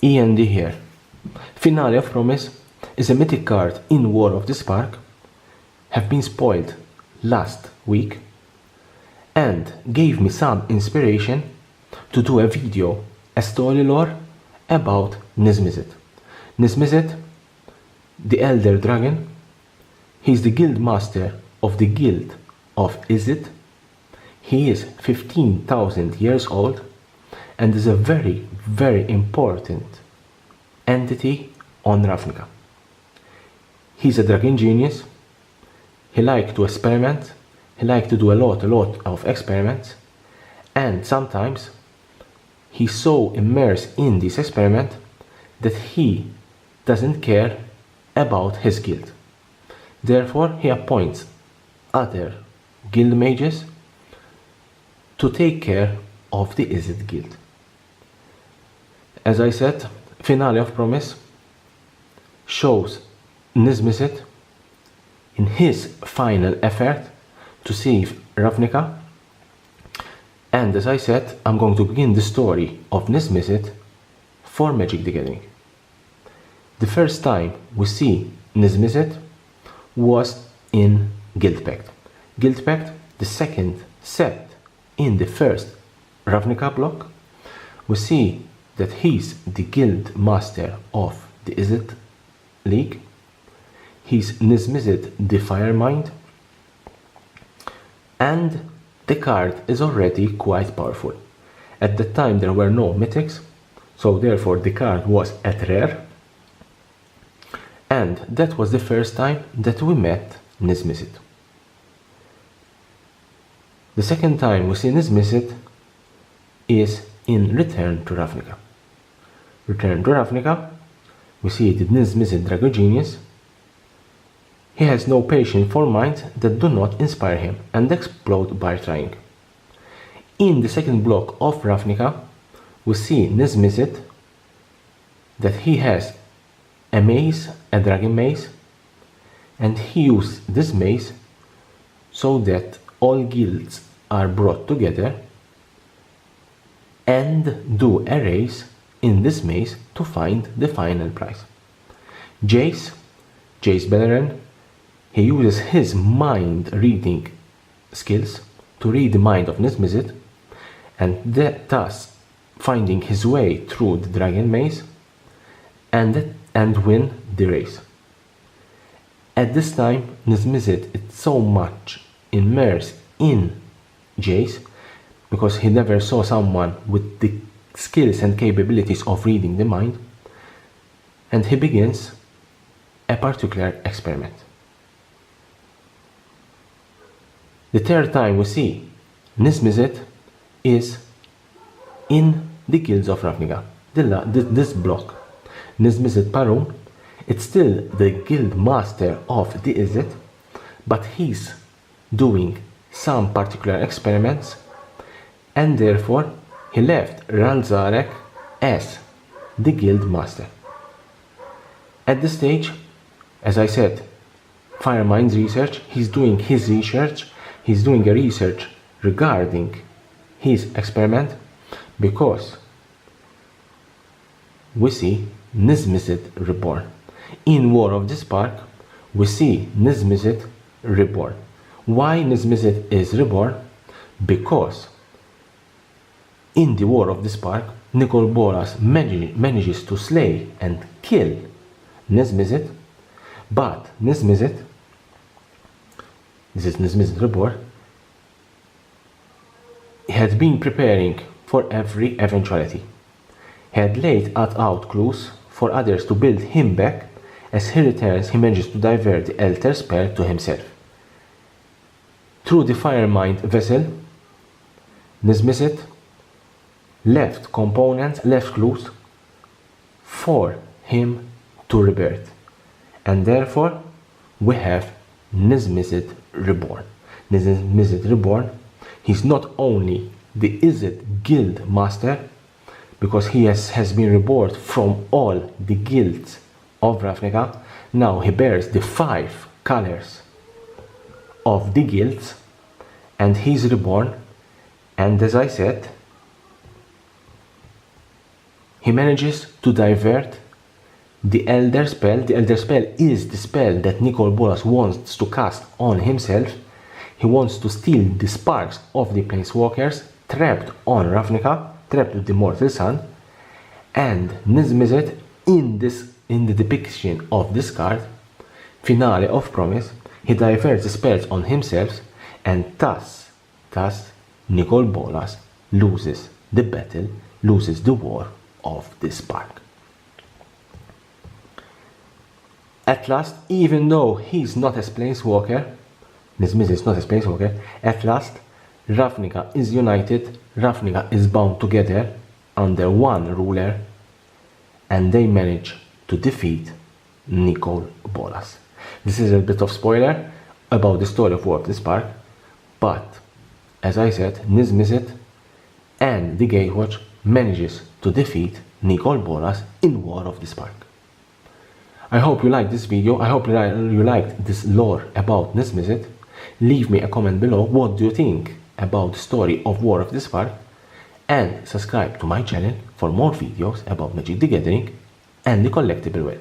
E.N.D. here. Finale of Promise is a mythic card in War of the Spark, have been spoiled last week, and gave me some inspiration to do a video, a story lore about Niz Mizzet. Niz Mizzet, the Elder Dragon, he's the guild master of the Guild of Izzet. He is 15,000 years old and is a very, very important entity on Ravnica. He's a dragon genius. He likes to experiment. He likes to do a lot of experiments, and sometimes he's so immersed in this experiment that he doesn't care about his guild. Therefore, he appoints other guild mages to take care of the Izzet guild. As I said, Finale of Promise shows Niz Mizzet in his final effort to save Ravnica. And as I said, I'm going to begin the story of Niz Mizzet for Magic the Gathering. The first time we see Niz Mizzet was in Guildpact. Guildpact, the second set in the first Ravnica block. We see that he's the guild master of the Izzet League. He's Niz Mizzet the Firemind, and the card is already quite powerful. At the time there were no mythics, so therefore the card was at rare, and that was the first time that we met Niz Mizzet. The second time we see Niz Mizzet is in Return to Ravnica. Return to Ravnica, we see the Niz Mizzet Dragon Genius. He has no patience for minds that do not inspire him and explode by trying. In the second block of Ravnica, we see Niz Mizzet that he has a mace, a dragon mace, and he uses this mace so that all guilds are brought together and do a race in this maze to find the final prize. Jace Beleren, he uses his mind reading skills to read the mind of Niz Mizzet and thus finding his way through the dragon maze and win the race. At this time, Niz Mizzet is so much immersed in Jace because he never saw someone with the skills and capabilities of reading the mind, and he begins a particular experiment. The third time we see Niz Mizzet is in the guilds of Ravnica. This block, Niz Mizzet Parun, it's still the guild master of the Izzet, but he's doing some particular experiments, and therefore he left Ralzarek as the guild master. At this stage, as I said, Firemind's research, he's doing his research, he's doing a research regarding his experiment, because we see Niz Mizzet reborn. In War of the Spark, we see Niz Mizzet reborn. Why Niz Mizzet is reborn? Because in the War of the Spark, Nicol Bolas manages to slay and kill Niz Mizzet, but Niz Mizzet, this is Niz Mizzet reborn, he had been preparing for every eventuality. He had laid out clues for others to build him back. As he returns, he manages to divert the Elder Spell to himself. Through the Firemind vessel, Niz Mizzet left components, left clues for him to rebirth. And therefore, we have Niz Mizzet reborn. Niz Mizzet reborn, he's not only the Izzet guild master, because he has been reborn from all the guilds of Ravnica. Now he bears the 5 colors of the guilds, and he's reborn. And as I said, he manages to divert the Elder spell. The Elder spell is the spell that Nicol Bolas wants to cast on himself. He wants to steal the sparks of the Planeswalkers trapped on Ravnica, trapped with the Mortal Sun. And Niz Mizzet, in the depiction of this card, Finale of Promise, he diverts the spells on himself, and thus Nicol Bolas loses the battle, loses the war of the spark. At last, even though he's not a Planeswalker, Niz Mizzet is not a Planeswalker, at last Ravnica is united, Ravnica is bound together under one ruler, and they manage to defeat Nicol Bolas. This is a bit of spoiler about the story of War of the Spark, but as I said, Niz Mizzet and the Gatewatch manages to defeat Nicol Bolas in War of the Spark. I hope you liked this video. I hope you liked this lore about Niz Mizzet. Leave me a comment below. What do you think about the story of War of the Spark? And subscribe to my channel for more videos about Magic the Gathering and the collectible world.